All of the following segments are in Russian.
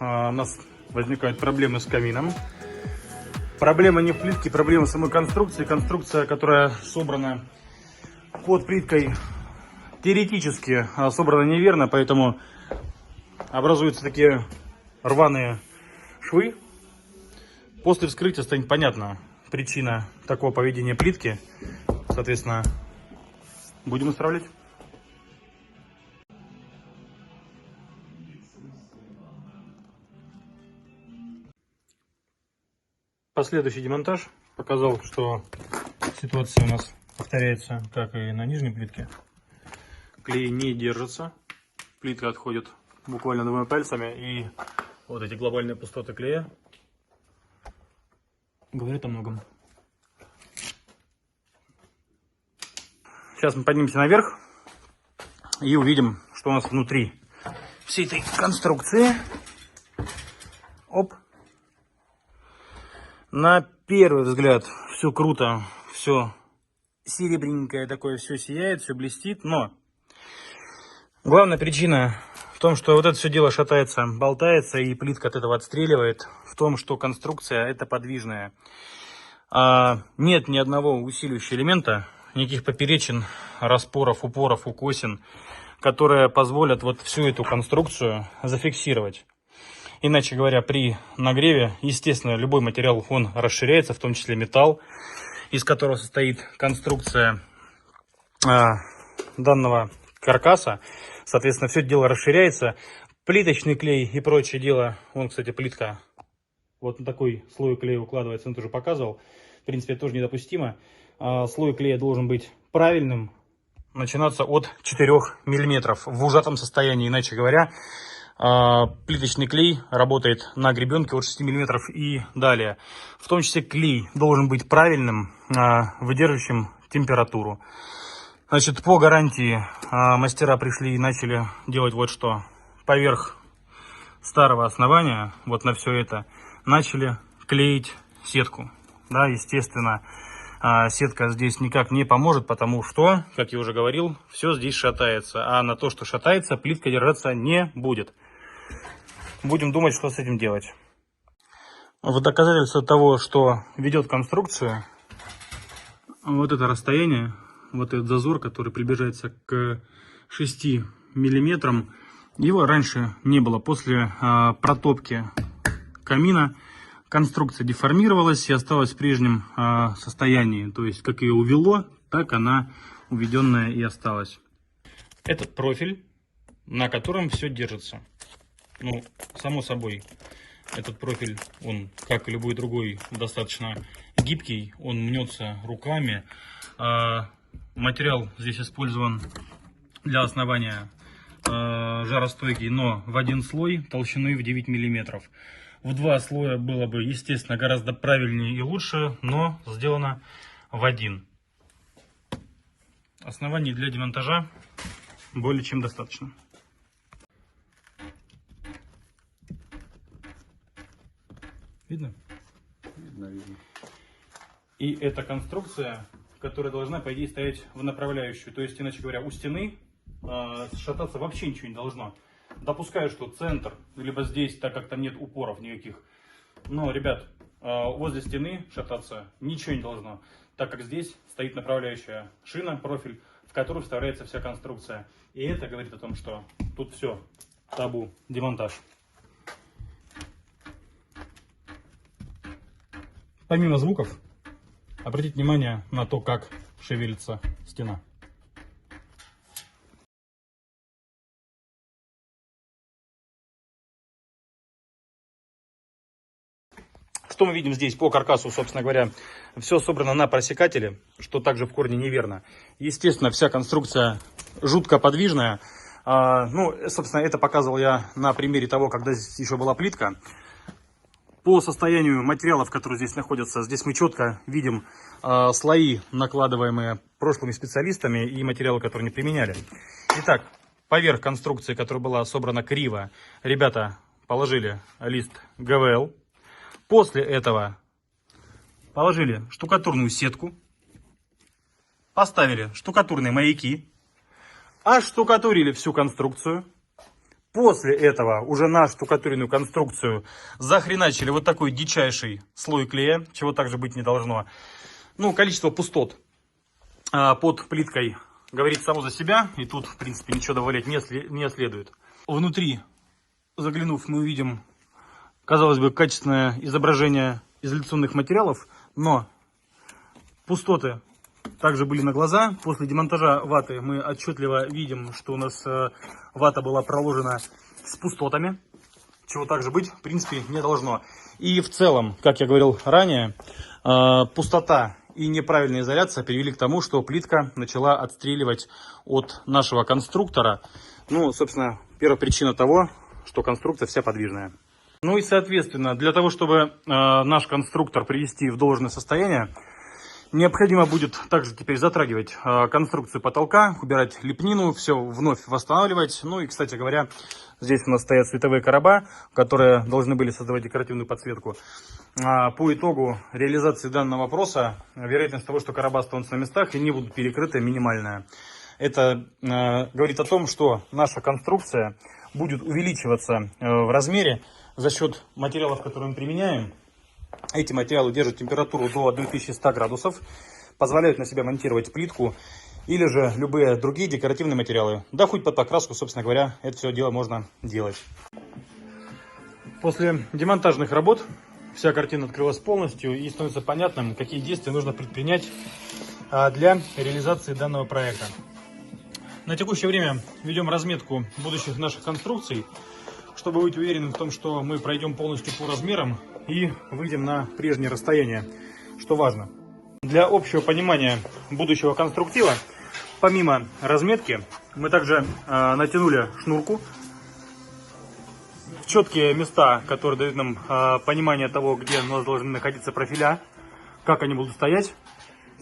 у нас возникают проблемы с камином. Проблема не в плитке, проблема в самой конструкции. Конструкция, которая собрана под плиткой, теоретически собрана неверно, поэтому образуются такие рваные швы. После вскрытия станет понятна причина такого поведения плитки. Соответственно, будем исправлять. Последующий демонтаж показал, что ситуация у нас повторяется, как и на нижней плитке. Клей не держится, плитка отходит буквально двумя пальцами, и вот эти глобальные пустоты клея говорят о многом. Сейчас мы поднимемся наверх и увидим, что у нас внутри всей этой конструкции. Оп. На первый взгляд все круто, все серебряненькое такое, все сияет, все блестит, но главная причина в том, что вот это все дело шатается, болтается, и плитка от этого отстреливает, в том, что конструкция это подвижная. Нет ни одного усиливающего элемента, никаких поперечин, распоров, упоров, укосин, которые позволят вот всю эту конструкцию зафиксировать. Иначе говоря, при нагреве, естественно, любой материал, он расширяется, в том числе металл, из которого состоит конструкция данного каркаса. Соответственно, все это дело расширяется. Плиточный клей и прочее дело, вон, кстати, плитка, вот на такой слой клея укладывается, он тоже показывал. В принципе, это тоже недопустимо. Слой клея должен быть правильным, начинаться от 4 мм в ужатом состоянии, иначе говоря. Плиточный клей работает на гребенке от 6 мм и далее. В том числе клей должен быть правильным, выдерживающим температуру. Значит, по гарантии мастера пришли и начали делать вот что. Поверх старого основания, вот на все это, начали клеить сетку. Да, естественно, сетка здесь никак не поможет, потому что, как я уже говорил, все здесь шатается. А на то, что шатается, плитка держаться не будет. Будем думать, что с этим делать. В доказательство того, что ведет конструкцию, вот это расстояние, вот этот зазор, который приближается к 6 миллиметрам, его раньше не было. После протопки камина конструкция деформировалась и осталась в прежнем состоянии. То есть, как ее увело, так она уведенная и осталась. Этот профиль, на котором все держится. Ну, само собой, этот профиль, он, как и любой другой, достаточно гибкий, он мнется руками. Материал здесь использован для основания жаростойкий, но в один слой толщиной в 9 мм. В 2 слоя было бы, естественно, гораздо правильнее и лучше, но сделано в один. Оснований для демонтажа более чем достаточно. Видно? Видно. И эта конструкция, которая должна, по идее, стоять в направляющую. То есть, иначе говоря, у стены шататься вообще ничего не должно. Допускаю, что центр, либо здесь, так как там нет упоров никаких. Но, ребят, возле стены шататься ничего не должно, так как здесь стоит направляющая шина, профиль, в который вставляется вся конструкция. И это говорит о том, что тут все, табу, демонтаж. Помимо звуков, обратите внимание на то, как шевелится стена. Что мы видим здесь по каркасу, собственно говоря, все собрано на просекателе, что также в корне неверно. Естественно, вся конструкция жутко подвижная. Ну, собственно, это показывал я на примере того, когда здесь еще была плитка. По состоянию материалов, которые здесь находятся, здесь мы четко видим слои, накладываемые прошлыми специалистами, и материалы, которые не применяли. Итак, поверх конструкции, которая была собрана криво, ребята положили лист ГВЛ. После этого положили штукатурную сетку, поставили штукатурные маяки, оштукатурили всю конструкцию. После этого уже на штукатуренную конструкцию захреначили вот такой дичайший слой клея, чего также быть не должно. Ну, количество пустот под плиткой говорит само за себя, и тут, в принципе, ничего добавлять не следует. Внутри, заглянув, мы увидим, казалось бы, качественное изображение изоляционных материалов, но пустоты также были на глаза. После демонтажа ваты мы отчетливо видим, что у нас вата была проложена с пустотами, чего также быть, в принципе, не должно. И в целом, как я говорил ранее, пустота и неправильная изоляция привели к тому, что плитка начала отстреливать от нашего конструктора. Ну, собственно, первая причина того, что конструкция вся подвижная. Ну и, соответственно, для того, чтобы наш конструктор привести в должное состояние, необходимо будет также теперь затрагивать конструкцию потолка, убирать лепнину, все вновь восстанавливать. Ну и, кстати говоря, здесь у нас стоят световые короба, которые должны были создавать декоративную подсветку. По итогу реализации данного вопроса, вероятность того, что короба останутся на местах и не будут перекрыты, минимальная. Это говорит о том, что наша конструкция будет увеличиваться в размере за счет материалов, которые мы применяем. Эти материалы держат температуру до 2100 градусов, позволяют на себя монтировать плитку или же любые другие декоративные материалы. Да хоть под покраску, собственно говоря, это все дело можно делать. После демонтажных работ вся картина открылась полностью и становится понятным, какие действия нужно предпринять для реализации данного проекта. На текущее время ведем разметку будущих наших конструкций, чтобы быть уверенным в том, что мы пройдем полностью по размерам и выйдем на прежнее расстояние, что важно. Для общего понимания будущего конструктива, помимо разметки, мы также натянули шнурку в четкие места, которые дают нам понимание того, где у нас должны находиться профиля, как они будут стоять.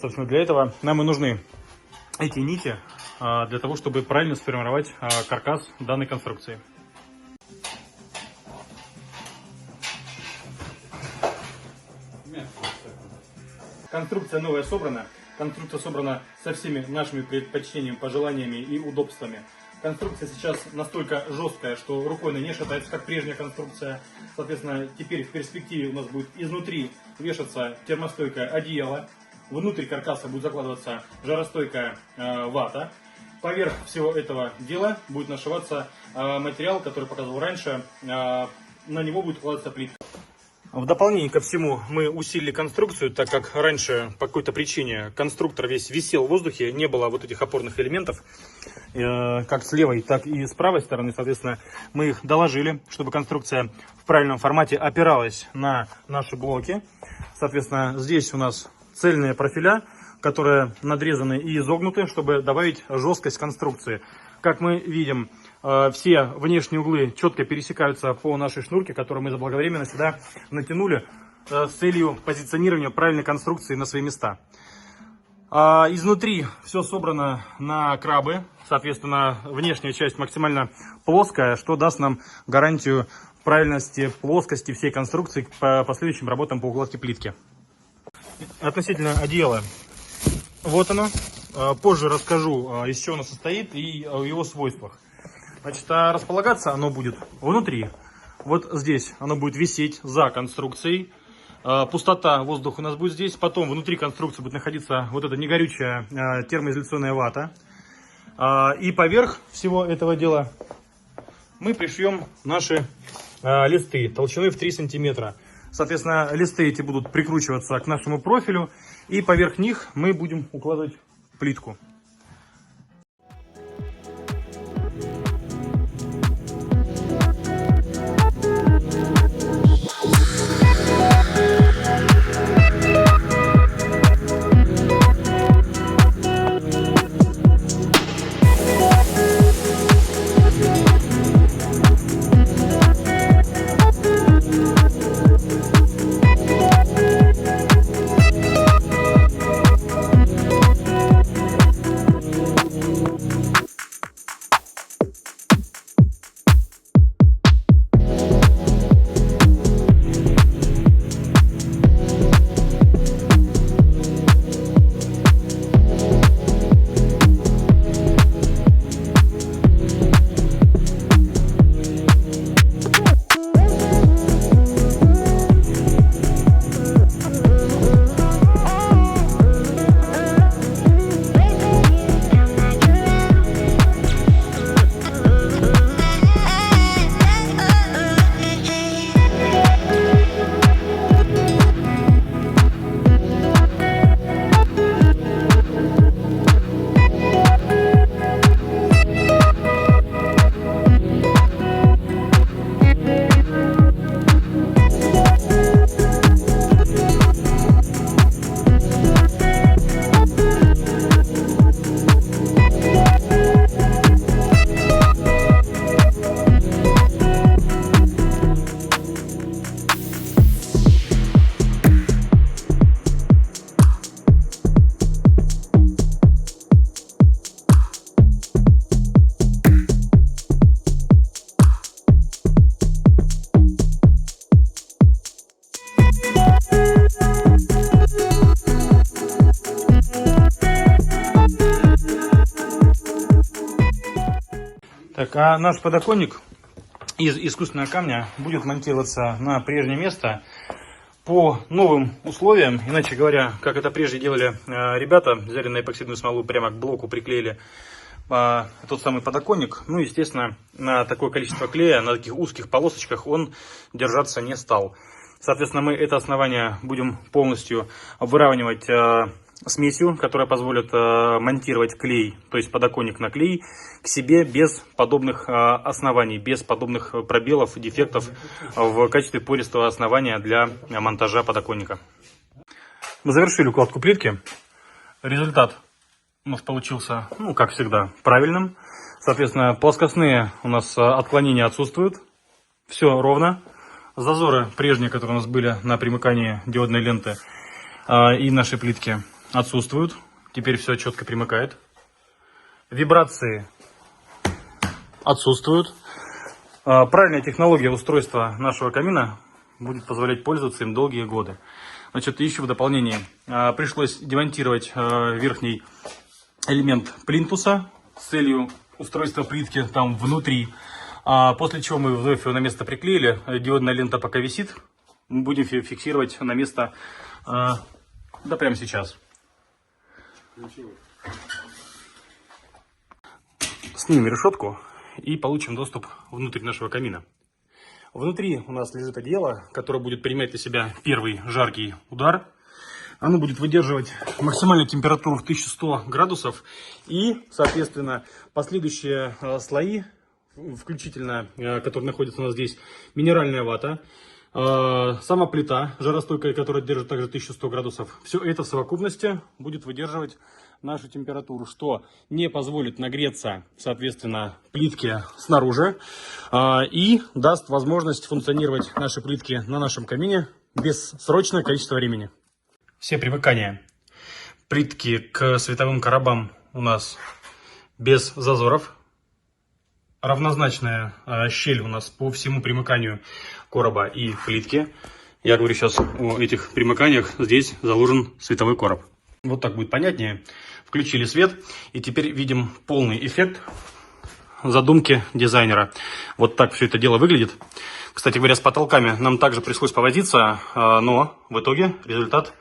Собственно, для этого нам и нужны эти нити, для того, чтобы правильно сформировать каркас данной конструкции. Конструкция новая собрана. Конструкция собрана со всеми нашими предпочтениями, пожеланиями и удобствами. Конструкция сейчас настолько жесткая, что рукой она не шатается, как прежняя конструкция. Соответственно, теперь в перспективе у нас будет изнутри вешаться термостойкое одеяло. Внутрь каркаса будет закладываться жаростойкая вата. Поверх всего этого дела будет нашиваться материал, который показывал раньше. На него будет укладываться плитка. В дополнение ко всему мы усилили конструкцию, так как раньше по какой-то причине конструктор весь висел в воздухе, не было вот этих опорных элементов, как с левой, так и с правой стороны. Соответственно, мы их доложили, чтобы конструкция в правильном формате опиралась на наши блоки. Соответственно, здесь у нас цельные профиля, которые надрезаны и изогнуты, чтобы добавить жесткость конструкции. Как мы видим, все внешние углы четко пересекаются по нашей шнурке, которую мы заблаговременно сюда натянули с целью позиционирования правильной конструкции на свои места. Изнутри все собрано на крабы, соответственно, внешняя часть максимально плоская, что даст нам гарантию правильности плоскости всей конструкции по последующим работам по укладке плитки. Относительно одеяла, вот оно. Позже расскажу, из чего оно состоит и о его свойствах. Значит, располагаться оно будет внутри. Вот здесь оно будет висеть за конструкцией. Пустота воздуха у нас будет здесь. Потом внутри конструкции будет находиться вот эта негорючая термоизоляционная вата. И поверх всего этого дела мы пришьем наши листы толщиной в 3 сантиметра. Соответственно, листы эти будут прикручиваться к нашему профилю. И поверх них мы будем укладывать плитку. Так, а наш подоконник из искусственного камня будет монтироваться на прежнее место по новым условиям. Иначе говоря, как это прежде делали ребята, взяли на эпоксидную смолу, прямо к блоку приклеили тот самый подоконник. Ну, естественно, на такое количество клея, на таких узких полосочках он держаться не стал. Соответственно, мы это основание будем полностью выравнивать смесью, которая позволит монтировать клей, то есть подоконник на клей, к себе без подобных оснований, без подобных пробелов, дефектов в качестве пористого основания для монтажа подоконника. Мы завершили укладку плитки. Результат у нас получился, ну, как всегда, правильным. Соответственно, плоскостные у нас отклонения отсутствуют. Все ровно. Зазоры прежние, которые у нас были на примыкании диодной ленты и нашей плитки, отсутствуют. Теперь все четко примыкает. Вибрации отсутствуют. Правильная технология устройства нашего камина будет позволять пользоваться им долгие годы. Значит, еще в дополнение пришлось демонтировать верхний элемент плинтуса с целью устройства плитки там внутри. После чего мы вновь его на место приклеили. Диодная лента пока висит. Мы будем фиксировать на место да прямо сейчас. Снимем решетку и получим доступ внутрь нашего камина. Внутри у нас лежит одеяло, которое будет принимать на себя первый жаркий удар. Оно будет выдерживать максимальную температуру в 1100 градусов. И, соответственно, последующие слои, включительно, которые находятся у нас здесь, минеральная вата, сама плита жаростойкая, которая держит также 1100 градусов. Все это в совокупности будет выдерживать нашу температуру, что не позволит нагреться, соответственно, плитке снаружи и даст возможность функционировать нашей плитке на нашем камине бессрочное количество времени. Все примыкания плитки к световым коробам у нас без зазоров. Равнозначная щель у нас по всему примыканию короба и плитки. Я говорю сейчас о этих примыканиях. Здесь заложен световой короб. Вот так будет понятнее. Включили свет. И теперь видим полный эффект задумки дизайнера. Вот так все это дело выглядит. Кстати говоря, с потолками нам также пришлось повозиться. Но в итоге результат,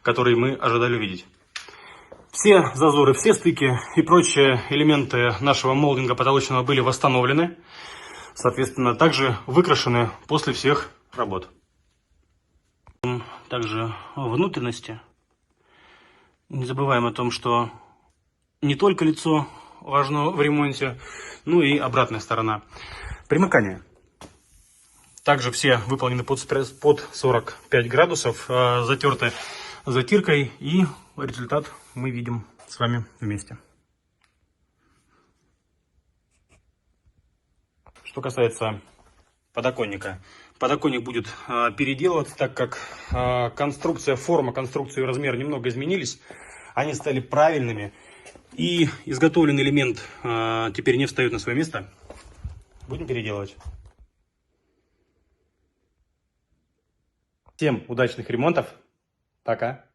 который мы ожидали увидеть. Все зазоры, все стыки и прочие элементы нашего молдинга потолочного были восстановлены. Соответственно, также выкрашены после всех работ. Также внутренности. Не забываем о том, что не только лицо важно в ремонте, но и обратная сторона. Примыкания. Также все выполнены под 45 градусов, затерты затиркой, и результат мы видим с вами вместе. Что касается подоконника. Подоконник будет переделываться, так как конструкция, форма, конструкция и размер немного изменились. Они стали правильными. И изготовленный элемент теперь не встает на свое место. Будем переделывать. Всем удачных ремонтов. Пока.